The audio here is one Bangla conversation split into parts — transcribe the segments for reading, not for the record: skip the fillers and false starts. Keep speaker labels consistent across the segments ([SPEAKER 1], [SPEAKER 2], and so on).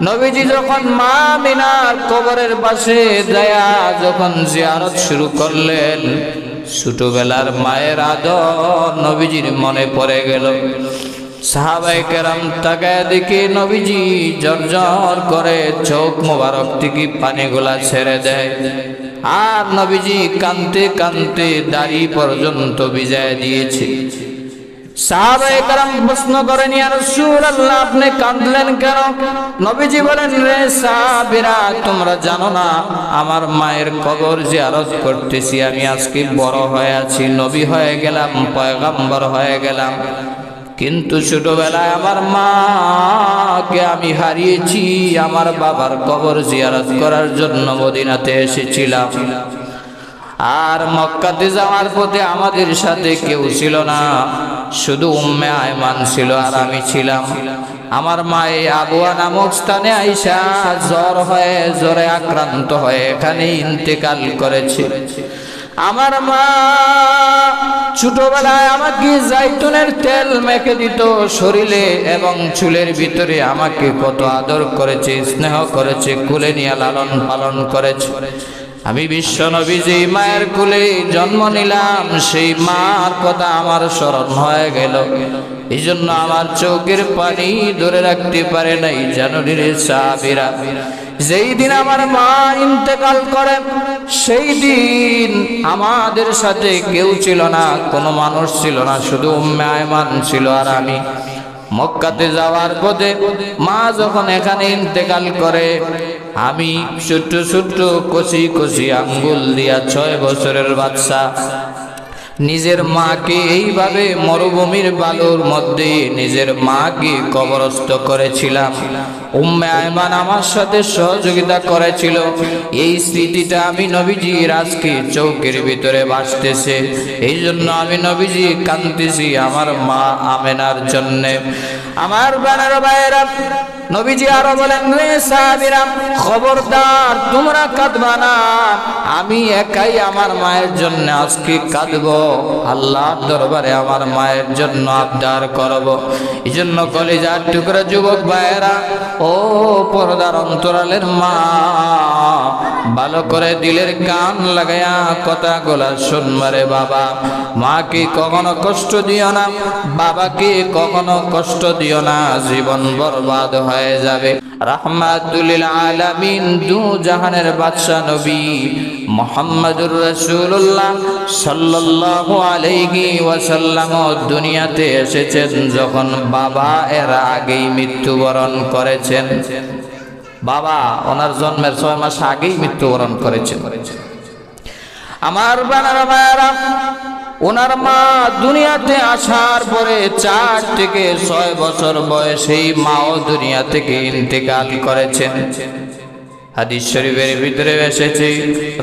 [SPEAKER 1] নবীজি যখন মা আমিনার কবরের পাশে যায়া যখন জিয়ারত শুরু করলেন, ছোটবেলার মায়ের আদর নবীজির মনে পড়ে গেল। সাহাবায়ে কেরাম তাকায় দেখে নবীজি জর্জর করে চোখ মোবারক থেকে পানিগুলা ছেড়ে দেয়, আর নবীজি কাঁদতে কাঁদতে দাড়ি পর্যন্ত ভিজায় দিয়েছে। সাহাবায়ে কেরাম প্রশ্ন করেন, ইয়া রাসূলুল্লাহ, আপনি কাঁদলেন কেন? নবীজি বলেন, রে সাহাবীরা, তোমরা জানো না আমার মায়ের কবর জিয়ারত করতেছি। আমি আজকে বড় হয়ে আছি, নবী হয়ে গেলাম, পয়গম্বর হয়ে গেলাম, কিন্তু ছোটবেলায় আমার মাকে আমি হারিয়েছি। আমার বাবার কবর জিয়ারত করার জন্য মদিনাতে এসেছিলাম, আর মক্কাতে যাওয়ার পথে আমাদের সাথে কেউ ছিল না, শুধু উম্মে আয়মান ছিল আর আমি ছিলাম। আমার মা এই আবুয়া নামক স্থানে আইসা জ্বরে আক্রান্ত হয়ে এখানে ইন্তেকাল করেছে। আমার মা ছোটবেলায় আমাকে জাইতুনের তেল মেখে দিত শরীরে এবং চুলের ভিতরে, আমাকে কত আদর করেছে, স্নেহ করেছে, কোলে নিয়ে লালন পালন করেছে। আমি বিশ্ব নবী যেই মায়ের কোলে জন্ম নিলাম, সেই মার কথা আমার স্মরণ হয়ে গেল। এই জন্য আমার চোখের পানি ধরে রাখতে পারে নাই। জানুনি রে সাহাবীরা, যেই দিন আমার মা ইন্তেকাল করে সেই দিন আমাদের সাথে কেউ ছিল না, কোনো মানুষ ছিল না, শুধু উম্মে আয়মান ছিল আর আমি। মক্কাতে যাওয়ার পথে মা যখন এখানে ইন্তেকাল করে, আমি ছোট্ট ছোট্ট কচি কচি আঙ্গুল দিয়া 6 বছরের বাচ্চা নিজের মাকে এইভাবে মরুভূমির বালুর মধ্যে নিজের মাকে কবরস্থ করেছিলাম। উম্মে আয়মান আমার সাথে সহযোগিতা করেছিল। এই স্মৃতিটা আমি নবীজির আজকে চৌকের ভিতরে ভাসতেছে। এই জন্য আমি নবীজি কাঁদতেছি আমার মা আমেনার জন্যে। আমার বানার ভাইয়েরা, নবীজি আরো বলেন, রে সাহাবীরা, খবরদার তোমরা কাঁদবা না। আমি একাই আমার মায়ের জন্য আজকে কাঁদবো, আল্লাহর দরবারে আমার মায়ের জন্য আবদার করব। এই জন্য কলিজার টুকরা যুবক ভাইয়েরা, ও পর্দার অন্তরালের মা, ভালো করে দিলের কান লাগায়া কথাগুলা শুনবারে বাবা। মাকে কখনো কষ্ট দিও না, বাবাকে কখনো কষ্ট দিও না, জীবন বরবাদ হয়ে যাবে। রাহমাতুল আলামিন, দু জাহানের বাদশা নবী মুহাম্মদুর রাসূলুল্লাহ সাল্লাল্লাহু আলাইহি ওয়াসাল্লাম দুনিয়াতে এসেছেন যখন বাবা এর আগেই মৃত্যুবরণ করেছেন। বাবা ওনার জন্মের 6 মাস আগেই মৃত্যুবরণ করেছেন। আমার বানারা ভাইয়েরা, ওনার মা দুনিয়াতে আসার পরে 4 থেকে 6 বছর বয়সেই মাও দুনিয়া থেকে ইন্তেকাল করেছেন। হাদিস শরীফের ভিতরে এসেছে,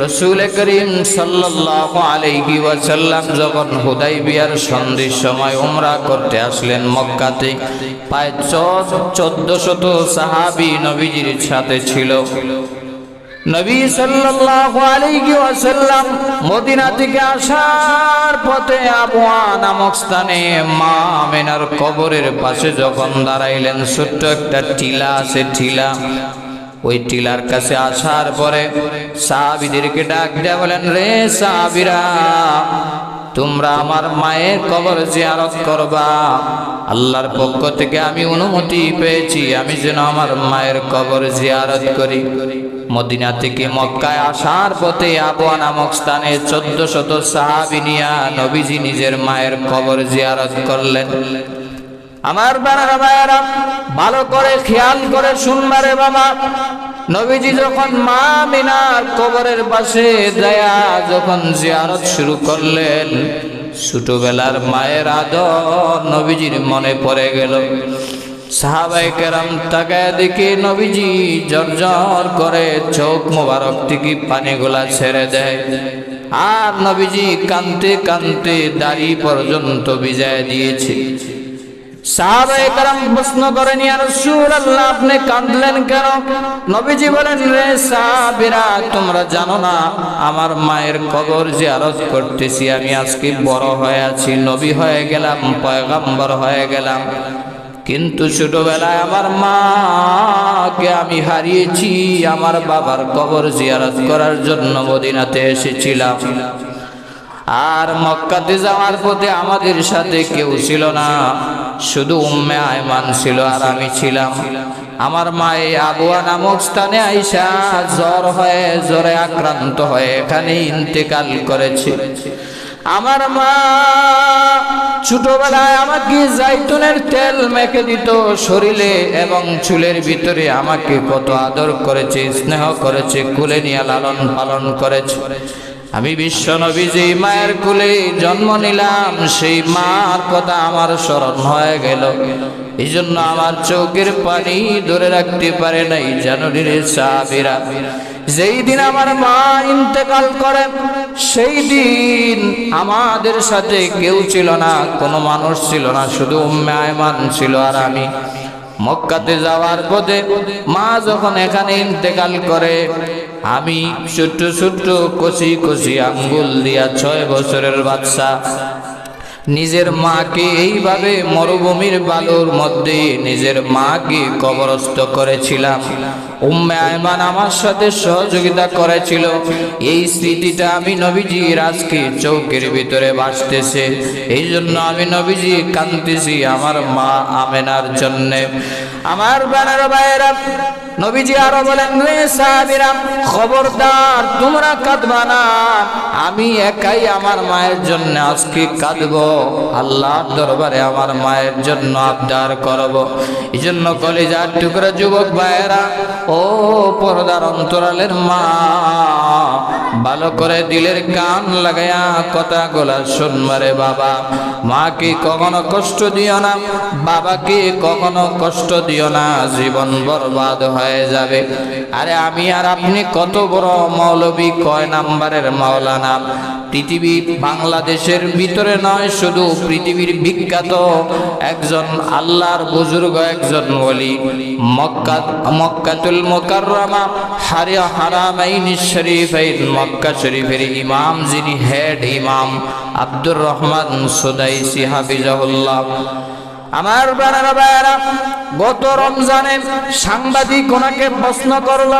[SPEAKER 1] রাসূল করিম সাল্লাল্লাহু আলাইহি ওয়াসাল্লাম যখন হুদাইবিয়ার সন্ধির সময় উমরা করতে আসলেন মক্কাতে, প্রায় 1400 সাহাবী নবীজির সাথে ছিল। নবী সাল্লাল্লাহু আলাইহি ওয়াসাল্লাম মদিনা থেকে আসার পথে আবওয়া নামক স্থানে মা আমিনার কবরের পাশে যখন দাঁড়াইলেন, ছোট্ট একটা টিলা আছে, টিলা, ওই টিলার কাছে আসার পরে সাহাবীদেরকে ডাক দেয়া বলেন, রে সাহাবীরা, তোমরা আমার মায়ের কবর জিয়ারত করবা। আল্লাহর পক্ষ থেকে আমি অনুমতি পেয়েছি, আমি যেন আমার মায়ের কবর জিয়ারত করি। মদিনা থেকে মক্কায় আসার পথে আবওয়া নামক স্থানে 1400 সাহাবী নিয়া নবীজি নিজের মায়ের কবর জিয়ারত করলেন। আমার বানারা ভাইয়েরা, ভালো করে খেয়াল করে শুনবারে বাবা। নবীজি যখন মা আমিনার কবরের পাশে যায়া যখন জিয়ারত শুরু করলেন, ছোটবেলার মায়ের আদর নবীজির মনে পড়ে গেল। সাহাবায়ে কেরাম তাকায় দেখে নবীজি জর্জর করে চোখ মোবারক থেকে পানিগুলা ছেড়ে দেয়, আর নবীজি কাঁদতে কাঁদতে দাড়ি পর্যন্ত ভিজায় দিয়েছে। সাহাবায়ে কেরাম প্রশ্ন করেন, ইয়া রাসূলুল্লাহ, আপনি কাঁদলেন কেন? নবীজি বলেন, রে সাহাবীরা, তোমরা জানো না আমার মায়ের কবর জিয়ারত করতেছি। আমি আজকে বড় হয়ে আছি, নবী হয়ে গেলাম, পয়গম্বর হয়ে গেলাম, কিন্তু ছোটবেলায় আমার মাকে আমি হারিয়েছি। আমার বাবার কবর জিয়ারত করার জন্য মদিনাতে এসেছিলাম। আর মক্কাতে যাওয়ার পথে আমাদের সাথে কেউ ছিল না, শুধু উম্মে আয়মান ছিল আর আমি ছিলাম। আমার মা এই আবুয়া নামক স্থানে আইসা জ্বরে আক্রান্ত হয়ে এখানে ইন্তেকাল করেছে। আমার মা ছোটবেলায় আমাকে জাইতুনের তেল মেখে দিত শরীরে এবং চুলের ভিতরে, আমাকে কত আদর করেছে, স্নেহ করেছে, কুলে নিয়ে লালন পালন করেছে। আমি বিশ্ব নবী যেই মায়ের কুলে জন্ম নিলাম, সেই মার কথা আমার স্মরণ হয়ে গেল। এই জন্য আমার চোখের পানি ধরে রাখতে পারে নাই। জানুনির সাহাবীরা, যেই দিন আমার মা ইন্তেকাল করে সেই দিন আমাদের সাথে কেউ ছিল না, কোনো মানুষ ছিল না, শুধু উম্মে আয়মান ছিল আর আমি। মক্কাতে যাওয়ার পথে মা যখন এখানে ইন্তেকাল করে, আমি ছোট্ট ছোট্ট কচি কচি আঙ্গুল দিয়া 6 বছরের বাচ্চা নিজের মাকে এইভাবে মরুভূমির বালুর মধ্যে নিজের মাকে কবরস্থ করেছিলাম। উম্মে আয়মান আমার সাথে সহযোগিতা করেছিল। এই স্মৃতিটা আমি নবীজির আজকে চৌকের ভিতরে ভাসতেছে। এই জন্য আমি নবীজি কাঁদতেছি আমার মা আমেনার জন্যে। আমার বানার ভাইয়েরা, নবীজি আরো বলেন, রে সাহাবীরা, খবরদার তোমরা কাঁদবা না, আমি একাই আমার মায়ের জন্য আজকে কাঁদবো, আল্লাহর দরবারে আমার মায়ের জন্য আবদার করব। এই জন্য কলিজার টুকরা যুবক ভাইয়েরা, ও পর্দার অন্তরালের মা, ভালো করে দিলের কান লাগায়া কথাগুলা শুনবারে বাবা। মাকে কখনো কষ্ট দিও না, বাবাকে কখনো কষ্ট দিও না, জীবন বরবাদ হয়ে যাবে। আরে আমি আর আপনি কত বড় মৌলবী, কয় নাম্বারের মাওলানা, পৃথিবী বাংলাদেশের ভিতরে নয়, শুধু পৃথিবীর বিখ্যাত একজন আল্লাহর বুজুর্গ, একজন ওলি, মক্কাতুল মুকাররমা হারামাইন শরীফাইন, মক্কা শরীফের ইমাম, যিনি হেড ইমাম আব্দুর রহমান সুদাইসি হাফিজাহুল্লাহ। আমার বানারা ভাইয়েরা, গত রমজানে সাংবাদিক ওনাকে প্রশ্ন করল,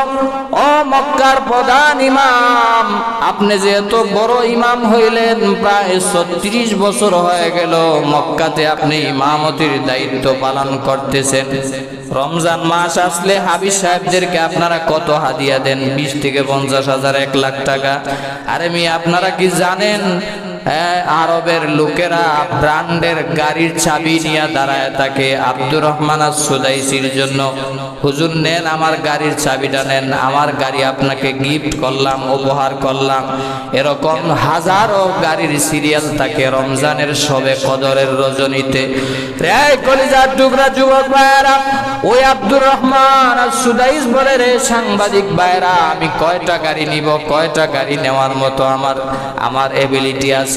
[SPEAKER 1] ও মক্কার প্রধান ইমাম, আপনি যে এত বড় ইমাম হইলেন, প্রায় 36 বছর হয়ে গেল মক্কাতে আপনি ইমামতির দায়িত্ব পালন করতেছেন, রমজান মাস আসলে হাবিজ সাহেবদেরকে আপনারা কত হাদিয়া দেন? 20 থেকে 50,000, 1 লাখ টাকা। আরে মিয়া, আপনারা কি জানেন আরবের লোকেরা ব্র্যান্ডের গাড়ির চাবি নিয়ে দাঁড়ায় থাকে আব্দুর রহমান সুদাইসির জন্য? হুজুর নেন, আমার গাড়ির চাবিটা নেন, আমার গাড়ি আপনাকে গিফট করলাম, উপহার করলাম। এরকম হাজারো গাড়ির সিরিয়াল থাকে রমজানের শবে কদরের রজনীতে। রে কলিজার টুকরা যুবক ভাইয়েরা, ওই আব্দুর রহমান সুদাইস বলে, রে সাংবাদিক ভাইয়েরা, আমি কয়টা গাড়ি নিব, কয়টা গাড়ি নেওয়ার মতো আমার এবিলিটি আছে।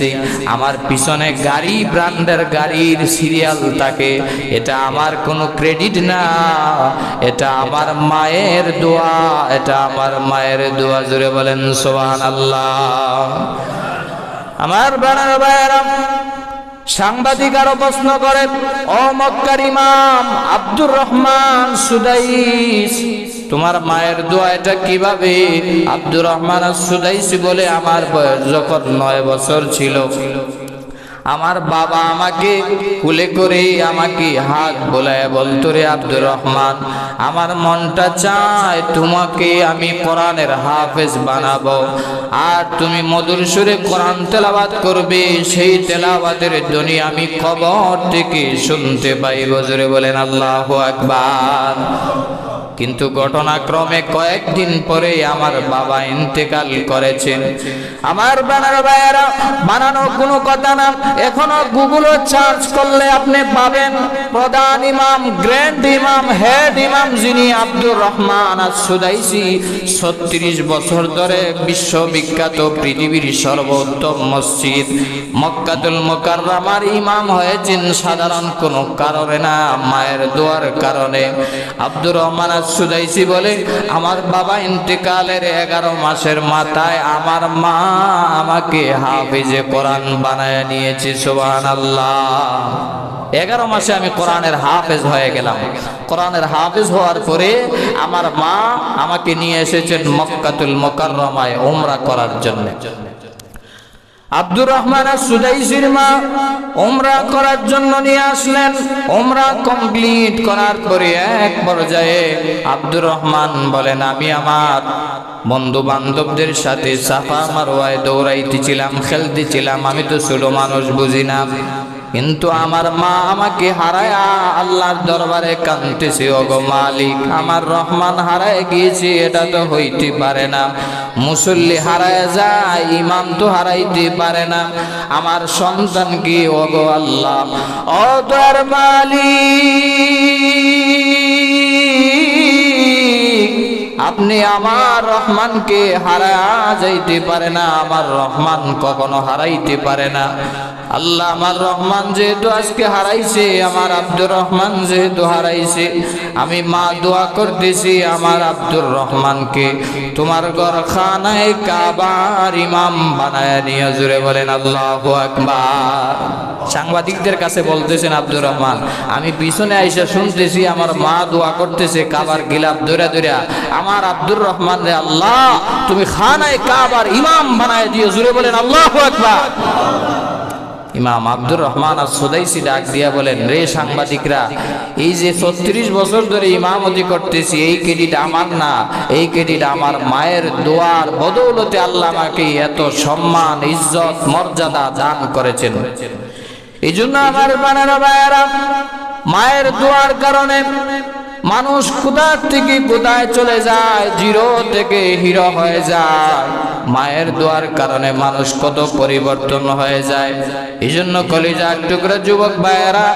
[SPEAKER 1] আমার পিছনে গাড়ি, ব্র্যান্ডের গাড়ির সিরিয়াল থাকে, এটা আমার কোনো ক্রেডিট না, এটা আমার মায়ের দোয়া, এটা আমার মায়ের দোয়া। জোরে বলেন সুবহানাল্লাহ। আমার বানার ভাইয়েরা, সাংবাদিক আরো প্রশ্ন করে, ও মক্কার ইমাম আব্দুর রহমান সুদাইস, তোমার মায়ের দোয়া এটা কিভাবে? আব্দুর রহমান সুদাইসি বলে, আমার বয়স যখন 9 বছর ছিল, আমার বাবা আমাকে কুলে করে আমাকে হাত বোলায় বলতো, রে আব্দুর রহমান, আমার মনটা চায় তোমাকে আমি কোরআনের হাফেজ বানাবো, আর তুমি মধুর সুরে কোরআন তেলাওয়াত করবে, সেই তেলাওয়াতের ধ্বনি আমি কবর থেকে শুনতে পাইব। জোরে বলেন আল্লাহু আকবার। কিন্তু ঘটনাক্রমে কয়েকদিন পরে আমার বাবা ইন্তেকাল করেছেন। আমার বানানো ভাইয়েরা, বানানো কোনো কথা না, এখনো গুগলে সার্চ করলে আপনি পাবেন প্রধান ইমাম, গ্র্যান্ড ইমাম, হেড ইমাম, যিনি আব্দুর রহমান সুদাইসি 36 বছর ধরে বিশ্ববিখ্যাত পৃথিবীর সর্বোত্তম মসজিদ মক্কাতুল মুকাররমার ইমাম হয়েছেন সাধারণ কোনো কারণে না, মায়ের দোয়ার কারণে। আব্দুর রহমান আস-সুদাইসি বলে, আমার বাবা ইন্তেকালের 11 মাসের মাথায় আমার মা আমাকে হাফিজে কোরআন বানায় নিয়েছে। সুবহানাল্লাহ। 11 মাসে আমি কোরআনের হাফেজ হয়ে গেলাম। কোরআনের হাফেজ হওয়ার পরে আমার মা আমাকে নিয়ে এসেছেন মক্কাতুল মুকাররমায় উমরা করার জন্য। আব্দুর রহমান আস-সুদাইসির মা উমরা করার জন্য নিয়ে আসলেন। উমরা কমপ্লিট করার পরে এক পর্যায়ে আব্দুর রহমান বলেন, আমি আমার বন্ধু বান্ধবদের সাথে সাফা মারওয়ায় দৌড়াইতেছিলাম, খেলতেছিলাম। আমি তো ছোট মানুষ, বুঝি না, কিন্তু আমার মা আমাকে হারায়া আল্লাহর দরবারে কাঁদতেছে, ওগো মালিক, আমার রহমান হারায় গিয়েছে, এটা তো হইতে পারে না। মুসল্লি হারায় যায়, ইমাম তো হারাইতে পারে না, আমার সন্তান কি, ওগো আল্লাহ, ও দয়ার মালিক, আপনি আমার রহমানকে হারায়া যাইতে পারে না, আমার রহমান কখনো হারাইতে পারে না। আল্লাহ, আমার রহমান যেহেতু আজকে হারাইছে, আমার আব্দুর রহমান যেহেতু হারাইছে, আমি মা দোয়া করতেছি আমার আব্দুর রহমানকে তোমার ঘরখানায় কাবার ইমাম বানায় নিয়ে। জুড়ে বলেন আল্লাহু আকবার। সাংবাদিকদের কাছে বলতেছেন আব্দুর রহমান, আমি পিছনে আইসা শুনতেছি আমার মা দোয়া করতেছে কাবার গিলাফ ধরে ধরে, আমার আব্দুর রহমান রে আল্লাহ তুমি খানায় কাবার ইমাম বানায় দিও। জুড়ে বলেন আল্লাহু আকবার। ইমাম আব্দুর রহমান আস-সুদাইসি ডাক দিয়া বলেন, রে সাংবাদিকরা, এই যে 36 বছর ধরে ইমামতি করতেছি, এই ক্রেডিট আমার না, এই ক্রেডিট আমার মায়ের দোয়ার বদৌলতে আল্লাহ আমাকে এত সম্মান, ইজ্জত, মর্যাদা দান করেছেন। এই জন্য আমার বানারা ভাইয়েরা, মায়ের দোয়ার কারণে মানুষ কোথা থেকে কোথায় চলে যায়, জিরো থেকে হিরো হয়ে যায়। মায়ের দোয়ার কারণে মানুষ কত পরিবর্তন হয়ে যায়। এই জন্য কলিজার টুকরা যুবক ভাইয়েরা,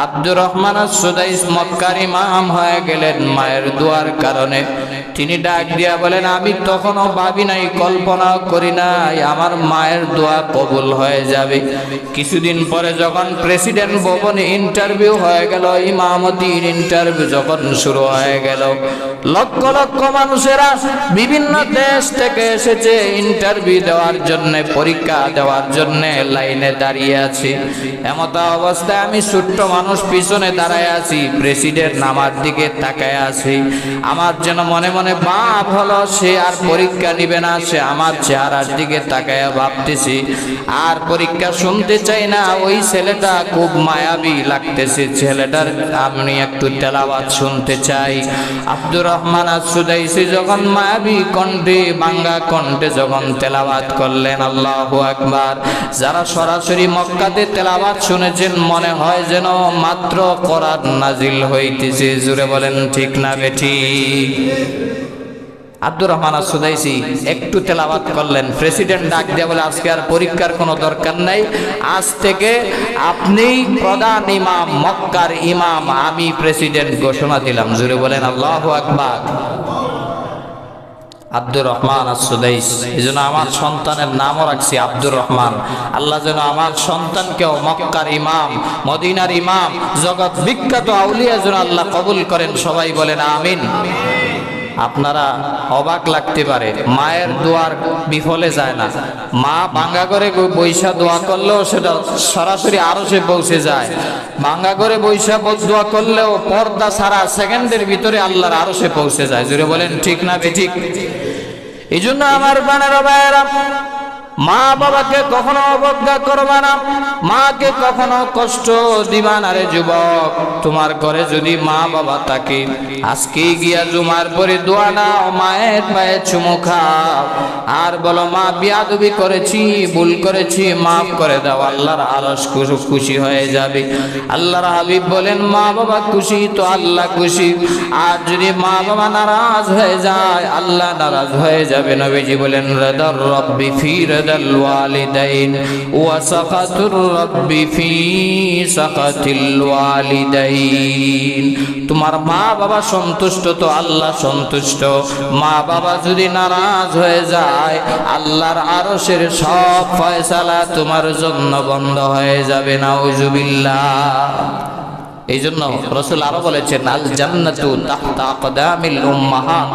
[SPEAKER 1] আব্দুর রহমান আস-সুদাইস মক্কার ইমাম হয়ে গেলেন মায়ের দোয়ার কারণে। তিনি ডাক দিয়া বলেন, আমি তখনও ভাবি নাই, কল্পনা করি নাই আমার মায়ের দোয়া কবুল হয়ে যাবে। কিছুদিন পরে যখন প্রেসিডেন্ট ভবনে ইন্টারভিউ হয়ে গেল, ইমামতির ইন্টারভিউ যখন শুরু হয়ে গেল, লক্ষ লক্ষ মানুষেরা বিভিন্ন দেশ থেকে এসেছে ইন্টারভিউ দেওয়ার জন্য, পরীক্ষা দেওয়ার জন্য লাইনে দাঁড়িয়ে আছে। এমত অবস্থায় আমি ছোট্ট মানুষ পিছনে দাঁড়ায় আছি, প্রেসিডেন্ট আমার দিকে তাকায় আছি। আমার যেন মনে মনে ভাব হলো সে আর পরীক্ষা নিবে না, সে আমার চেহারার দিকে তাকায় ভাবতেছি, আর পরীক্ষা শুনতে চাই না। ওই ছেলেটা খুব মায়াবী লাগতেছে, ছেলেটার আমি একটু তেলাওয়াত শুনতে চাই। আব্দুর রহমান আস-সুদাইসি যখন মায়াবী কণ্ঠে, বাংলা কণ্ঠে যখন তেলাওয়াত করলেন, আল্লাহু আকবার। যারা সরাসরি মক্কাতে তেলাওয়াত শুনেছেন, মনে হয় যেন মাত্র কোরআন নাজিল হইতেছে। জুড়ে বলেন ঠিক না বেঠিক? আব্দুর রহমান আস-সুদাইসি একটু তেলাওয়াত করলেন, প্রেসিডেন্ট ডাক দিয়ে বলে, আজকে আর পরীক্ষার কোনো দরকার নাই, আজ থেকে আপনিই প্রধান ইমাম, মক্কার ইমাম, আমি প্রেসিডেন্ট ঘোষণা দিলাম। জুড়ে বলেন আল্লাহু আকবার। আব্দুর রহমান আস-সুদাইস, এই জন্য আমার সন্তানের নামও রাখছি আব্দুর রহমান। আল্লাহ যেন আমার সন্তানকেও মক্কার ইমাম, মদিনার ইমাম, জগৎ বিখ্যাত আউলিয়া যেন আল্লাহ কবুল করেন। সবাই বলেন আমিন। আপনারা অবাক লাগতে পারে, মায়ের দোয়ার বিফলে যায় না। মা ভাঙ্গা করে বৈশা দোয়া করলেও সেটা সরাসরি আরশে পৌঁছে যায়। ভাঙ্গা করে বৈশা দোয়া করলেও পর্দা ছাড়া সেকেন্ডের ভিতরে আল্লাহর আরশে পৌঁছে যায়। জুড়ে বলেন ঠিক না বেঠিক? এই জন্য আমার বানারা ভাইয়েরা, মা বাবাকে কখনো অবজ্ঞা করবা না, মাকে কখনো কষ্ট দিবা না। রে যুবক, তোমার ঘরে যদি মা বাবা থাকে, আজকে গিয়া জুমার পরে দোয়া নাও, মায়ের পায়ে চুমু খাও, আর বলো, মা বিয়াদবি করেছি, ভুল করেছি, মাফ করে দাও। আল্লাহর আরশ খুশি হয়ে যাবে। আল্লাহর হাবিব বলেন, মা বাবা খুশি তো আল্লাহ খুশি, আর যদি মা বাবা নারাজ হয়ে যায়, আল্লাহ নারাজ হয়ে যাবে। নবীজি বলেন, রাদার রব্বি ফি রাদাল ওয়ালিদাইন ওয়া সাখাতুর রব্বি ফি সাখাতিল ওয়ালিদাইন। তোমার মা বাবা সন্তুষ্ট তো আল্লাহ সন্তুষ্ট। মা বাবা যদি নারাজ হয়ে যায়, আল্লাহর আরশের সব ফয়সালা তোমার জন্য বন্ধ হয়ে যাবে। নাউজুবিল্লাহ। এই জন্য রাসূল আরো বলেছেন, আল জান্নাতু তাহতা আকদামিল উম্মাহাত,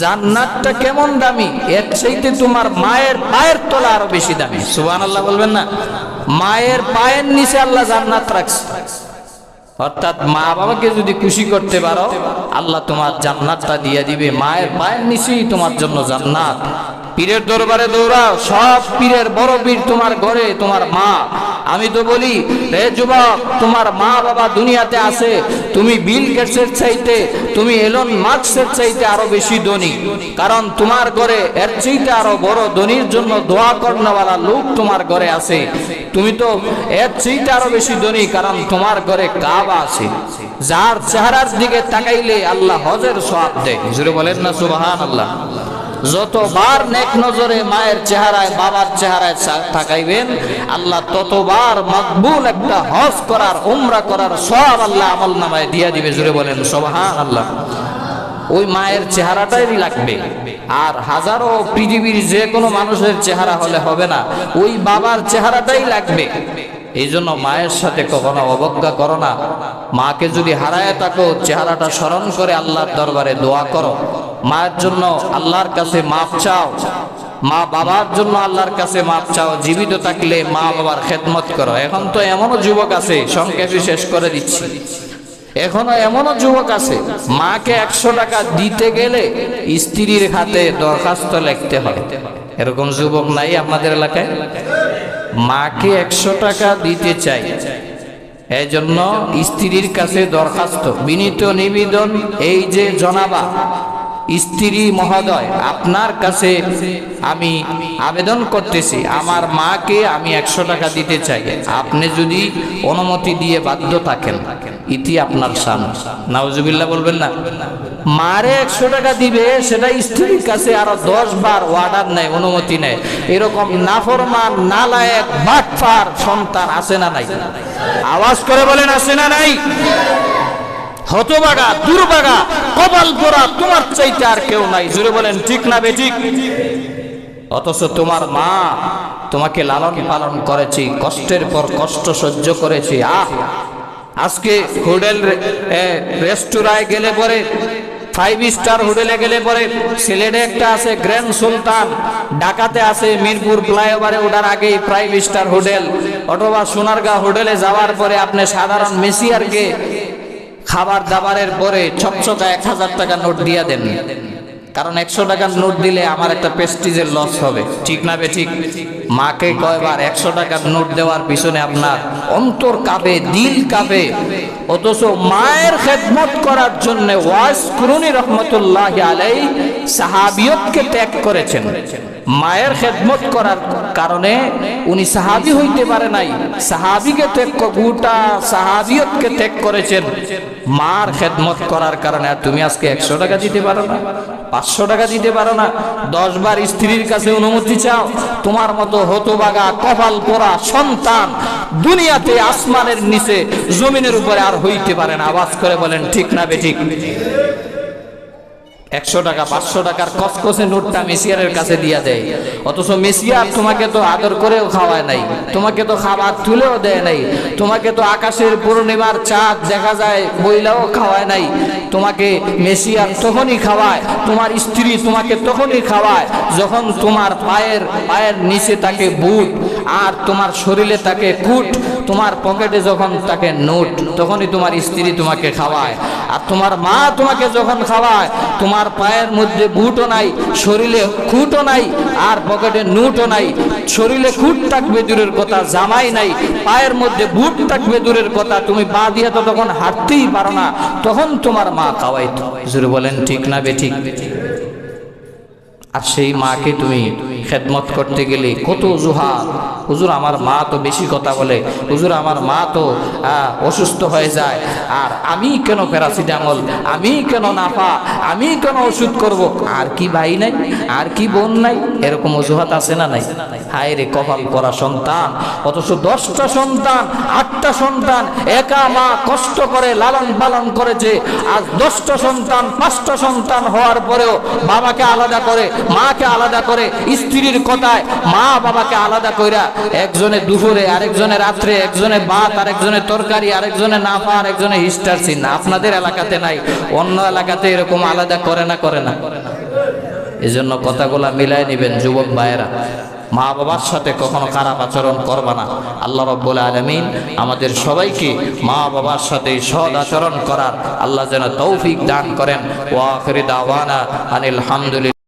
[SPEAKER 1] জান্নাতটা কেমন দামি, এর চাইতে তোমার মায়ের পায়ের তলা আরো বেশি দামি। সুবহানাল্লাহ বলবেন না? মায়ের পায়ের নিচে আল্লাহ জান্নাত রাখছে। অর্থাৎ মা বাবাকে যদি খুশি করতে পারো, আল্লাহ তোমার জান্নাতটা দিয়ে দিবে। মায়ের পায়ের নিচেই তোমার জন্য জান্নাত। পীরের দরবারে দৌড়াও, সব পীরের বড় পীর তোমার ঘরে তোমার মা। আমি তো বলি, রে যুবক, তোমার মা বাবা দুনিয়াতে আছে, তুমি বিল গেটসের চাইতে, তুমি এলন মাস্কের চাইতে আরো বেশি ধনী। কারণ তোমার ঘরে এর চাইতে আরো বড় ধনীর জন্য দোয়া করনেওয়ালা লোক তোমার ঘরে আছে। তুমি তো এর চাইতে আরো বেশি ধনী, কারণ তোমার ঘরে কাবা আছে, যার চেহারার দিকে তাকাইলে আল্লাহ হজের সওয়াব দেয়। জোরে বলেন না সুবহানাল্লাহ। যতবার নেক নজরে মায়ের চেহারায় বাবার চেহারায় তাকাইবেন, আল্লাহ ততবার মকবুল একটা হজ করার উমরা করার সওয়াব আল্লাহ আমলনামায় দিয়ে দিবে। জোরে বলেন সুবহানাল্লাহ। ওই মায়ের চেহারাটাই লাগবে, আর হাজারো পৃথিবীর যে কোনো মানুষের চেহারা হলে হবে না, ওই বাবার চেহারাটাই লাগবে। এই জন্য মায়ের সাথে কখনো অবজ্ঞা করো না। মাকে যদি হারায় থাকো, চেহারাটা স্মরণ করে আল্লাহর দরবারে দোয়া করো। মায়ের জন্য আল্লাহর কাছে মাপ চাও, মা বাবার জন্য আল্লাহর কাছে মাপ চাও। জীবিত থাকলে মা বাবার খেদমত করো। এখন তো এমনও যুবক আছে, সংক্ষেপে শেষ করে দিচ্ছি, এখনো এমনও যুবক আছে, মাকে 100 টাকা দিতে গেলে স্ত্রীর হাতে দরখাস্ত লিখতে হয়। এরকম যুবক নাই আপনাদের এলাকায়? মাকে 100 টাকা দিতে চাই, এই জন্য স্ত্রীর কাছে দরখাস্ত, বিনীত নিবেদন, এই যে জনাবা স্ত্রী মহোদয়, আপনার কাছে আমি আবেদন করতেছি, আমার মাকে আমি 100 টাকা দিতে চাই। আপনি যদি অনুমতি দিয়ে বাধ্য থাকেন, ইতি আপনার শান। নাউজুবিল্লাহ বলবেন না? মারে 100 টাকা দিবে, সেটা স্ত্রীর কাছে আরো 10 বার অর্ডার নেয়, অনুমতি নেয়। এরকম নাফরমান, নালায়েক, বাটপার সন্তান আছে না নাই? আওয়াজ করে বলেন, আছে না নাই? হতভাগা, দুর্ভাগা, কপাল পোড়া তোমার চাইতে আর কেউ নাই। জোরে বলেন ঠিক না বেঠিক? অথচ তোমার মা তোমাকে লালন পালন করেছে, কষ্টের পর কষ্ট সহ্য করেছে। আজকে হোটেল রেস্টুরায় গেলে পরে, 5 স্টার হোটেলে গেলে পরে, সিলেটে একটা আছে গ্র্যান্ড সুলতান, ঢাকাতে আছে মিরপুর ফ্লাইওভারে ওঠার আগেই 5 স্টার হোটেল, অথবা সোনারগাঁ হোটেলে যাওয়ার পরে আপনি সাধারণ মেসিয়ারকে খাবার দাবারের পরে ছকছকা 1000 টাকা নোট দিয়ে দেন। কারণ 100 টাকার নোট দিলে আমার একটা প্রেস্টিজের লস হবে। ঠিক না বেঠিক? মাকে কয়বার 100 টাকার নোট দেওয়ার পিছনে আপনার অন্তর কাঁপে, দিল কাঁপে। অথচ মায়ের খেদমত করার জন্য ওয়াইস কুরুনি রহমতুল্লাহি আলাইহি সাহাবিয়তকে ত্যাগ করেছেন। মায়ের খেদমত করার কারণে উনি সাহাবী হইতে পারে নাই, সাহাবীকে ত্যাগ, গোটা সাহাবিয়তকে ত্যাগ করেছেন মার খেদমত করার কারণে। আর তুমি আজকে 100 টাকা দিতে পারো না, 500 টাকা দিতে পারো না, 10 বার স্ত্রীর কাছে অনুমতি চাও। তোমার মতো হতভাগা, কপাল পোড়া সন্তান দুনিয়াতে আসমানের নিচে জমিনের উপরে আর হইতে পারে না। আওয়াজ করে বলেন ঠিক না বেঠিক? 100 টাকা 500 টাকার কসকসে নোটটা মেসিয়ারের কাছে দিয়া দেয়, অথচ মেসিয়ার তোমাকে তো আদর করেও খাওয়ায় নাই, তোমাকে তো খাবার তুলেও দেয় নাই, তোমাকে তো আকাশের পূর্ণিমার চাঁদ দেখা যায় বইলাও খাওয়ায় নাই। তোমাকে মেসিয়ার তখনই খাওয়ায়, তোমার স্ত্রী তোমাকে তখনই খাওয়ায় যখন তোমার পায়ের নিচে থাকে বুট, আর তোমার শরীরে থাকে কুট, তোমার পকেটে যখন থাকে নোট, তখনই তোমার স্ত্রী তোমাকে খাওয়ায়। আর তোমার মা তোমাকে যখন খাওয়ায়, তোমার পায়ের মধ্যে বুটও নাই, শরীরে খুঁটও নাই, আর পকেটে নোটও নাই। শরীরে খুঁট থাকবে দূরের কথা, জামাই নাই, পায়ের মধ্যে বুট থাকবে দূরের কথা, তুমি পা দিয়ে তো তখন হাঁটতেই পারো না, তখন তোমার মা খাওয়াইতো। হুজুর বলেন ঠিক না বেঠিক? আর সেই মাকে তুমি খেদমত করতে গেলে কত অজুহাত। হুজুর আমার মা তো বেশি কথা বলে, হুজুর আমার মা তো অসুস্থ হয়ে যায়, আর আমি কেন প্যারাসিটামল, আমি কেন নাফা, আমি কেন ওষুধ করব? আর কি ভাই নাই, আর কি বোন নাই? এরকম অজুহাত আছে না নাই? হায় রে কপাল করা সন্তান, অথচ 10টা সন্তান 8টা সন্তান একা মা কষ্ট করে লালন পালন করেছে। আজ 10টা সন্তান 5টা সন্তান হওয়ার পরেও বাবাকে আলাদা করে, মাকে আলাদা করে, স্ত্রীর কথায় মা বাবাকে আলাদা কইরা একজনে দুপুরে, আরেকজনে রাত্রে, একজনে ভাত, আরেকজনে তরকারি, আরেকজনে নাফা, আরেকজনে হিস্টার চিন। আপনাদের এলাকাতে নাই, অন্য এলাকাতে এরকম আলাদা করে না? এজন্য কথাগুলা মিলাই নেবেন যুবক ভাইয়েরা। মা বাবার সাথে কখনো খারাপ আচরণ করবা না। আল্লাহ রাব্বুল আলামিন আমাদের সবাইকে মা বাবার সাথে সৎ আচরণ করার আল্লাহ যেন তৌফিক দান করেন। ওয়া আখিরি দাওয়ানা আনিল হামদুলিল্লাহ।